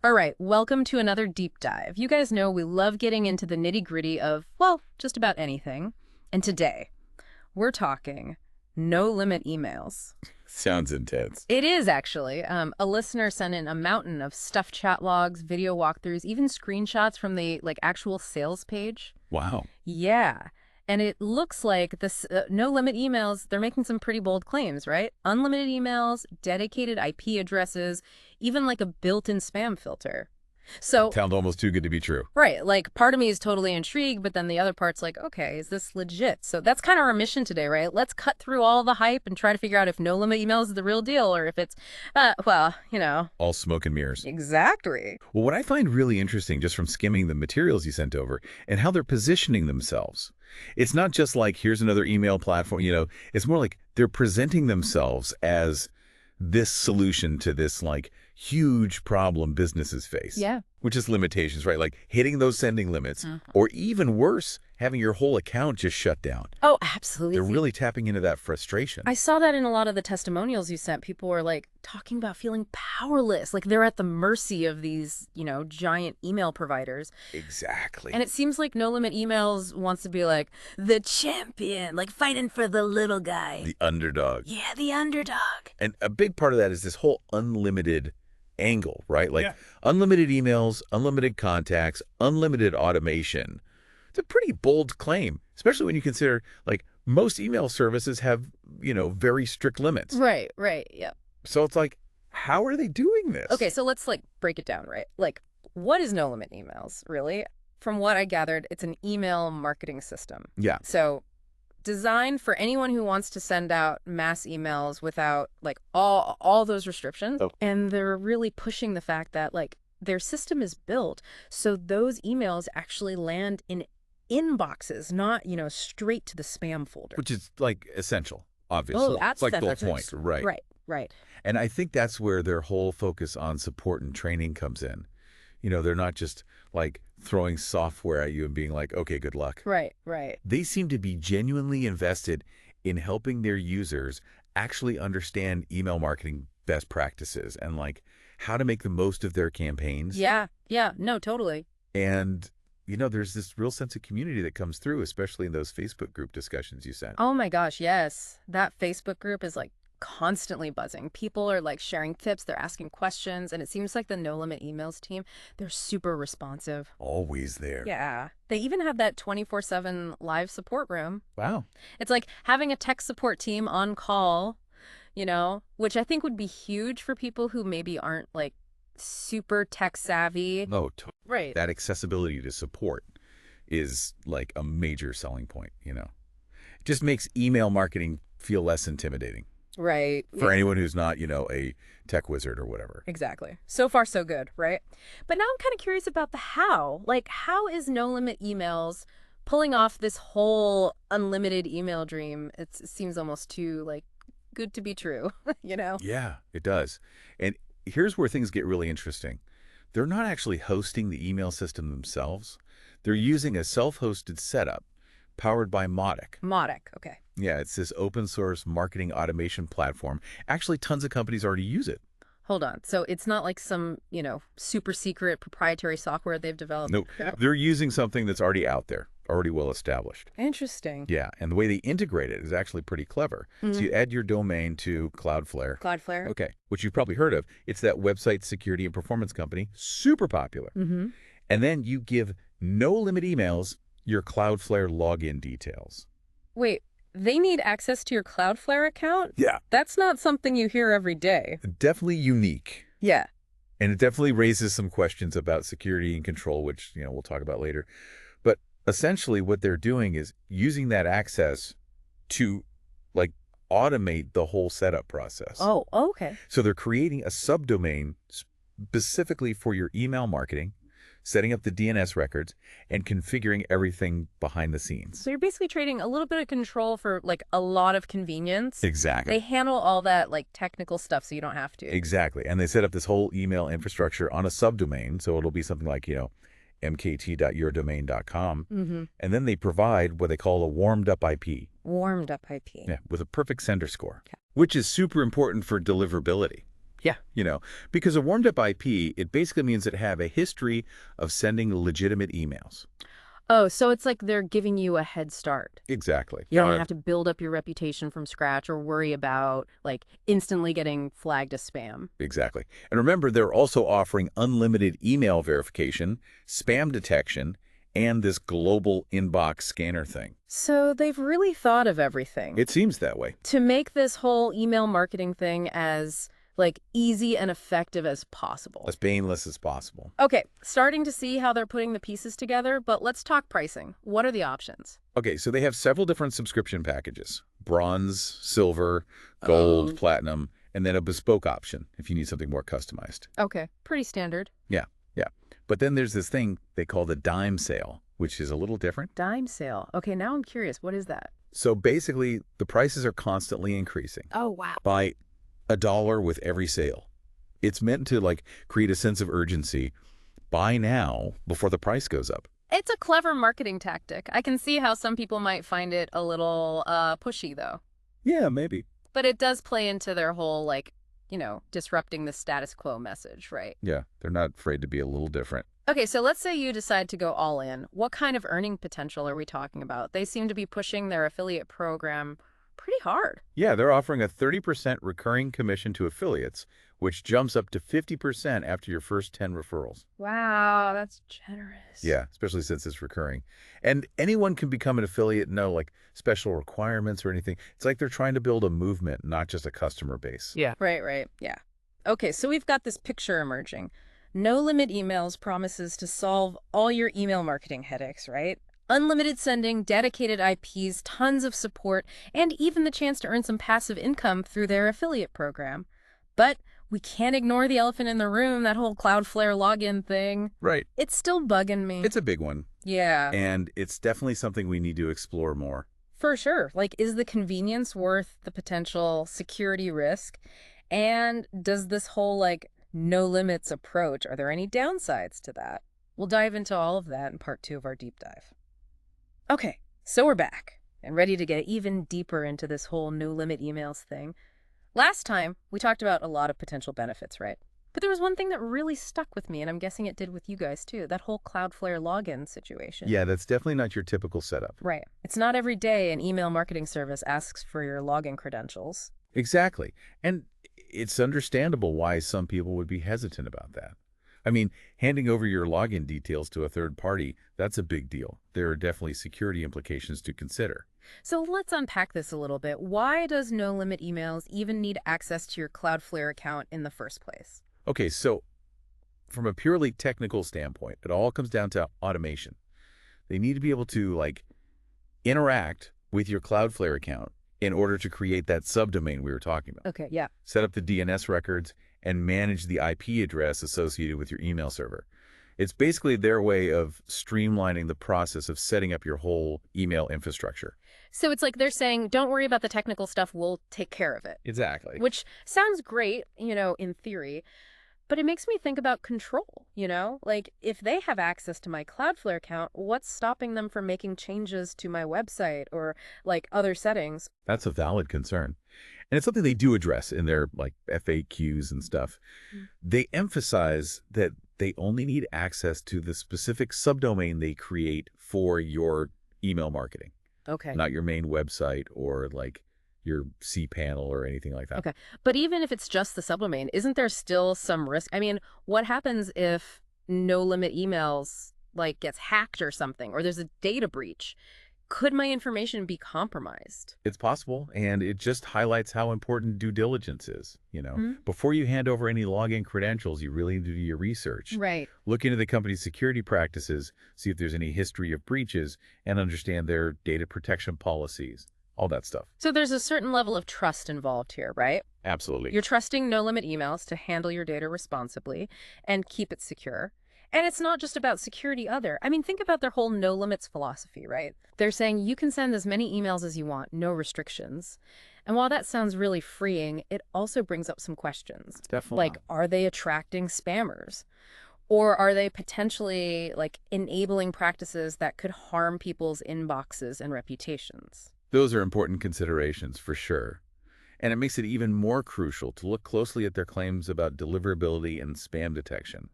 All right, welcome to another deep dive. You guys know we love getting into the nitty-gritty of, well, just about anything. And today, we're talking no-limit emails. Sounds intense. It is actually. A listener sent in a mountain of stuffed chat logs, video walkthroughs, even screenshots from the actual sales page. Wow. Yeah. And it looks like this no-limit emails, they're making some pretty bold claims, right? Unlimited emails, dedicated IP addresses, even like a built-in spam filter. So, Sounds almost too good to be true. right, like part of me is totally intrigued, but then the other part's like, okay, is this legit? So that's kind of our mission today, right? Let's cut through all the hype and try to figure out if no-limit emails is the real deal or if it's, well, All smoke and mirrors. exactly. Well, what I find really interesting just from skimming the materials you sent over and how they're positioning themselves, it's not just like, here's another email platform, it's more like they're presenting themselves as this solution to this huge problem businesses face. Yeah. Which is limitations, right? Like hitting those sending limits, Mhm. or even worse, having your whole account just shut down. Oh, absolutely. They're really tapping into that frustration. I saw that in a lot of the testimonials you sent. People were talking about feeling powerless, like they're at the mercy of these, giant email providers. Exactly. And it seems like No Limit Emails wants to be like the champion, like fighting for the little guy. The underdog. Yeah, the underdog. And a big part of that is this whole unlimited angle, right? Yeah. Unlimited emails, unlimited contacts, unlimited automation. It's a pretty bold claim, especially when you consider most email services have, very strict limits. Right, yeah. So it's like, how are they doing this? Okay, so let's break it down, right? What is No Limit Emails, really? From what I gathered, it's an email marketing system. Yeah. So designed for anyone who wants to send out mass emails without all those restrictions. Oh. And they're really pushing the fact that their system is built so those emails actually land in inboxes, not, straight to the spam folder. Which is essential, obviously. Oh, that's it's the whole essential. point, right? Right. And I think that's where their whole focus on support and training comes in. They're not just throwing software at you and being like, okay, good luck. Right. They seem to be genuinely invested in helping their users actually understand email marketing best practices and how to make the most of their campaigns. Yeah. No, totally. And, there's this real sense of community that comes through, especially in those Facebook group discussions you sent. Oh my gosh, yes. That Facebook group is constantly buzzing. People are sharing tips, they're asking questions, and it seems like the No Limit Emails team, they're super responsive. Always there. Yeah. They even have that 24/7 live support room. Wow. It's like having a tech support team on call, which I think would be huge for people who maybe aren't super tech savvy. No, Right. that accessibility to support is a major selling point, It just makes email marketing feel less intimidating Right. for anyone who's not, a tech wizard or whatever. Exactly. So far, so good, right? But now I'm kind of curious about the how. How is No Limit Emails pulling off this whole unlimited email dream? It seems almost too, good to be true, Yeah, it does. And here's where things get really interesting. They're not actually hosting the email system themselves. They're using a self-hosted setup powered by Mautic. Mautic, okay. Yeah, it's this open source marketing automation platform. Actually, tons of companies already use it. Hold on. So it's not some, super secret proprietary software they've developed? Nope. They're using something that's already out there, already well established. Interesting. Yeah, and the way they integrate it is actually pretty clever. So you add your domain to Cloudflare. Cloudflare? Okay, which you've probably heard of. It's that website security and performance company, super popular. Mm-hmm. And then you give No Limit Emails your Cloudflare login details. Wait, they need access to your Cloudflare account? Yeah. That's not something you hear every day. Definitely unique. Yeah. And it definitely raises some questions about security and control, which, we'll talk about later. But essentially what they're doing is using that access to automate the whole setup process. Oh, okay. So they're creating a subdomain specifically for your email marketing, setting up the DNS records, and configuring everything behind the scenes. So you're basically trading a little bit of control for a lot of convenience. Exactly. They handle all that technical stuff so you don't have to. Exactly. And they set up this whole email infrastructure on a subdomain. So it'll be something like, mkt.yourdomain.com. Mm-hmm. And then they provide what they call a warmed up IP. Warmed up IP. Yeah, with a perfect sender score, Okay. which is super important for deliverability. Yeah. You know, because a warmed up IP, it basically means it have a history of sending legitimate emails. Oh, so it's like they're giving you a head start. Exactly. You don't have to build up your reputation from scratch or worry about, like, instantly getting flagged as spam. Exactly. And remember, they're also offering unlimited email verification, spam detection, and this global inbox scanner thing. So they've really thought of everything It seems that way. to make this whole email marketing thing as, like, easy and effective as possible. As painless as possible. Okay, starting to see how they're putting the pieces together, but let's talk pricing. What are the options? Okay, so they have several different subscription packages. Bronze, silver, gold, platinum, and then a bespoke option if you need something more customized. Okay, pretty standard. Yeah, yeah. But then there's this thing they call the dime sale, which is a little different. Dime sale. Okay, now I'm curious. What is that? So basically, the prices are constantly increasing Oh, wow. by $1 with every sale. It's meant to like create a sense of urgency. Buy now before the price goes up. It's a clever marketing tactic. I can see how some people might find it a little pushy, though. Yeah, maybe. But it does play into their whole, like, disrupting the status quo message, right? Yeah, they're not afraid to be a little different. Okay, so let's say you decide to go all in. What kind of earning potential are we talking about? They seem to be pushing their affiliate program pretty hard. Yeah, they're offering a 30% recurring commission to affiliates, which jumps up to 50% after your first 10 referrals. Wow, that's generous. Yeah, especially since it's recurring. And anyone can become an affiliate, no like special requirements or anything. It's like they're trying to build a movement, not just a customer base. Yeah. Right, yeah. Okay, so we've got this picture emerging. No Limit Emails promises to solve all your email marketing headaches, right? Unlimited sending, dedicated IPs, tons of support, and even the chance to earn some passive income through their affiliate program. But we can't ignore the elephant in the room, that whole Cloudflare login thing. Right. It's still bugging me. It's a big one. Yeah. And it's definitely something we need to explore more. For sure. Like, is the convenience worth the potential security risk? And does this whole, like, no limits approach, are there any downsides to that? We'll dive into all of that in part 2 of our deep dive. Okay, so we're back and ready to get even deeper into this whole no limit emails thing. Last time, we talked about a lot of potential benefits, right? But there was one thing that really stuck with me, and I'm guessing it did with you guys too, that whole Cloudflare login situation. Yeah, that's definitely not your typical setup. Right. It's not every day an email marketing service asks for your login credentials. Exactly. And it's understandable why some people would be hesitant about that. I mean, handing over your login details to a third party, that's a big deal. There are definitely security implications to consider. So let's unpack this a little bit. Why does No Limit Emails even need access to your Cloudflare account in the first place? Okay, so from a purely technical standpoint, it all comes down to automation. They need to be able to like interact with your Cloudflare account in order to create that subdomain we were talking about. Okay, yeah. Set up the DNS records and manage the IP address associated with your email server. It's basically their way of streamlining the process of setting up your whole email infrastructure. So it's like they're saying, don't worry about the technical stuff, we'll take care of it. Exactly. Which sounds great, in theory, but it makes me think about control, Like, if they have access to my Cloudflare account, what's stopping them from making changes to my website or, like, other settings? That's a valid concern. And it's something they do address in their like FAQs and stuff. They emphasize that they only need access to the specific subdomain they create for your email marketing, Okay. not your main website or like your cPanel or anything like that. Okay. But even if it's just the subdomain, isn't there still some risk? I mean, what happens if No Limit Emails, like, gets hacked or something, or there's a data breach? Could my information be compromised? It's possible, and it just highlights how important due diligence is. Mhm. Before you hand over any login credentials, you really need to do your research. Right. Look into the company's security practices, see if there's any history of breaches, and understand their data protection policies, all that stuff. So there's a certain level of trust involved here, right? Absolutely. You're trusting No Limit Emails to handle your data responsibly and keep it secure. And it's not just about security either. I mean, think about their whole no limits philosophy, right? They're saying you can send as many emails as you want, no restrictions. And while that sounds really freeing, it also brings up some questions. Definitely. Like, are they attracting spammers? Or are they potentially, like, enabling practices that could harm people's inboxes and reputations? Those are important considerations for sure. And it makes it even more crucial to look closely at their claims about deliverability and spam detection.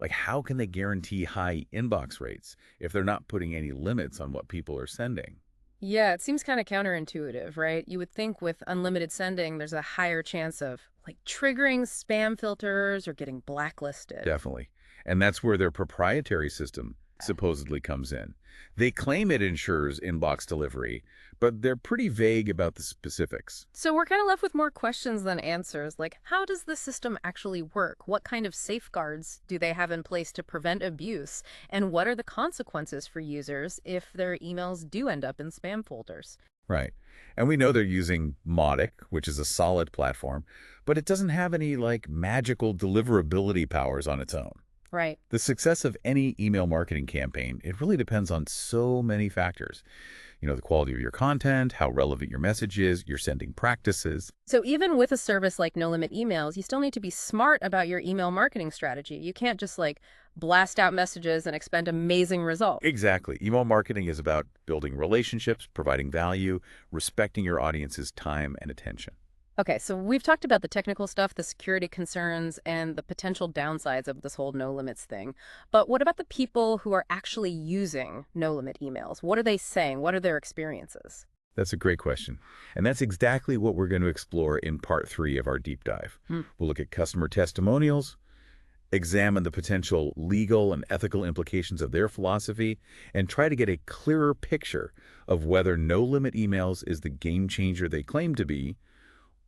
Like, how can they guarantee high inbox rates if they're not putting any limits on what people are sending? Yeah, it seems kind of counterintuitive, right? You would think with unlimited sending, there's a higher chance of like triggering spam filters or getting blacklisted. Definitely. And that's where their proprietary system supposedly comes in. They claim it ensures inbox delivery, but they're pretty vague about the specifics. So we're kind of left with more questions than answers, like how does the system actually work? What kind of safeguards do they have in place to prevent abuse? And what are the consequences for users if their emails do end up in spam folders? Right. And we know they're using Mautic, which is a solid platform, but it doesn't have any like magical deliverability powers on its own. Right. The success of any email marketing campaign, it really depends on so many factors. The quality of your content, how relevant your message is, your sending practices. So even with a service like No Limit Emails, you still need to be smart about your email marketing strategy. You can't just like blast out messages and expect amazing results. Exactly. Email marketing is about building relationships, providing value, respecting your audience's time and attention. Okay, so we've talked about the technical stuff, the security concerns, and the potential downsides of this whole no limits thing. But what about the people who are actually using no limit emails? What are they saying? What are their experiences? That's a great question. And that's exactly what we're going to explore in part 3 of our deep dive. We'll look at customer testimonials, examine the potential legal and ethical implications of their philosophy, and try to get a clearer picture of whether no limit emails is the game changer they claim to be,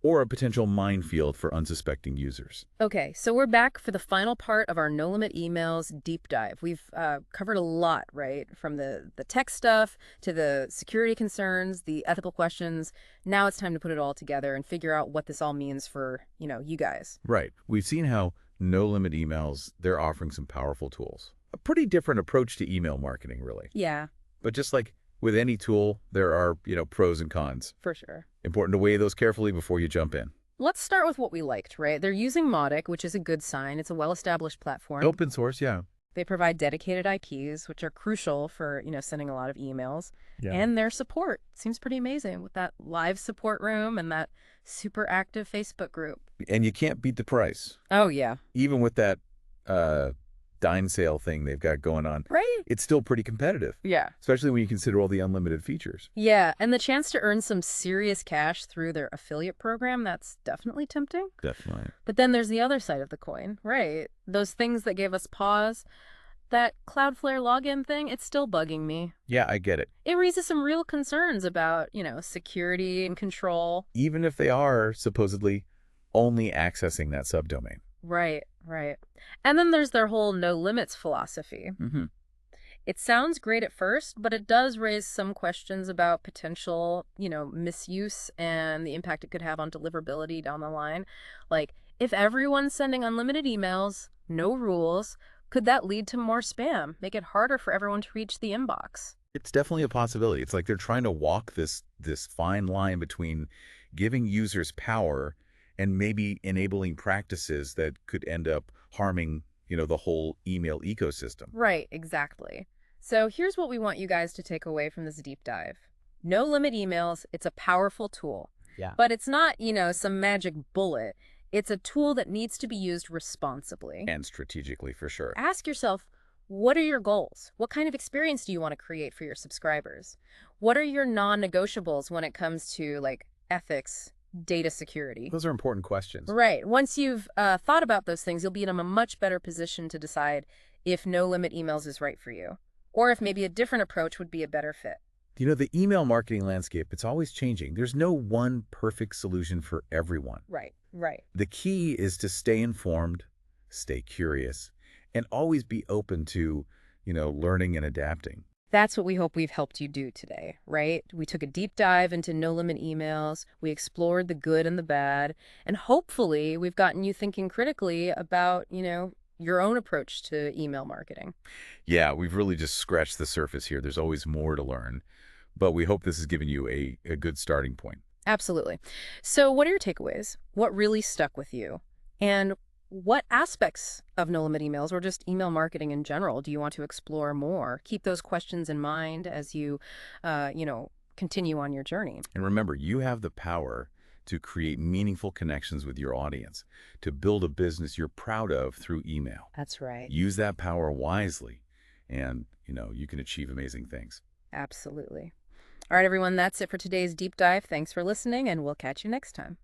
or a potential minefield for unsuspecting users. Okay, so we're back for the final part of our No Limit Emails deep dive. We've covered a lot, right? From the tech stuff to the security concerns, the ethical questions. Now it's time to put it all together and figure out what this all means for, you guys. Right. We've seen how no limit emails, they're offering some powerful tools. A pretty different approach to email marketing, really. Yeah, But just like with any tool, there are, pros and cons. for sure. Important to weigh those carefully before you jump in. Let's start with what we liked, right? They're using Mautic, which is a good sign. It's a well-established platform. Open source, yeah. They provide dedicated IPs, which are crucial for, sending a lot of emails. Yeah. And their support seems pretty amazing with that live support room and that super active Facebook group. And you can't beat the price. Oh, yeah. Even with that Dine sale thing they've got going on, Right? it's still pretty competitive, Yeah. especially when you consider all the unlimited features. Yeah, and the chance to earn some serious cash through their affiliate program, that's definitely tempting. Definitely. But then there's the other side of the coin, right? Those things that gave us pause, that Cloudflare login thing, it's still bugging me. Yeah, I get it. It raises some real concerns about, security and control. Even if they are supposedly only accessing that subdomain. Right, right. And then there's their whole no limits philosophy. Mm-hmm. It sounds great at first, but it does raise some questions about potential, misuse and the impact it could have on deliverability down the line. Like, if everyone's sending unlimited emails, no rules, could that lead to more spam, make it harder for everyone to reach the inbox? It's definitely a possibility. It's like they're trying to walk this fine line between giving users power and maybe enabling practices that could end up harming, the whole email ecosystem. Right, exactly. So here's what we want you guys to take away from this deep dive. No limit emails, it's a powerful tool. Yeah. But it's not, some magic bullet. It's a tool that needs to be used responsibly. And strategically, for sure. Ask yourself, what are your goals? What kind of experience do you want to create for your subscribers? What are your non-negotiables when it comes to like ethics, data security? Those are important questions. Right. Once you've thought about those things, you'll be in a much better position to decide if no limit emails is right for you, or if maybe a different approach would be a better fit. The email marketing landscape, it's always changing. There's no one perfect solution for everyone. Right, right. The key is to stay informed, stay curious, and always be open to, learning and adapting. That's what we hope we've helped you do today, right? We took a deep dive into no limit emails. We explored the good and the bad. And hopefully we've gotten you thinking critically about, your own approach to email marketing. Yeah, we've really just scratched the surface here. There's always more to learn. But we hope this has given you a good starting point. Absolutely. So what are your takeaways? What really stuck with you? And what aspects of no limit emails or just email marketing in general do you want to explore more? Keep those questions in mind as you, continue on your journey. And remember, you have the power to create meaningful connections with your audience, to build a business you're proud of through email. That's right. Use that power wisely, and, you can achieve amazing things. Absolutely. All right, everyone, that's it for today's deep dive. Thanks for listening, and we'll catch you next time.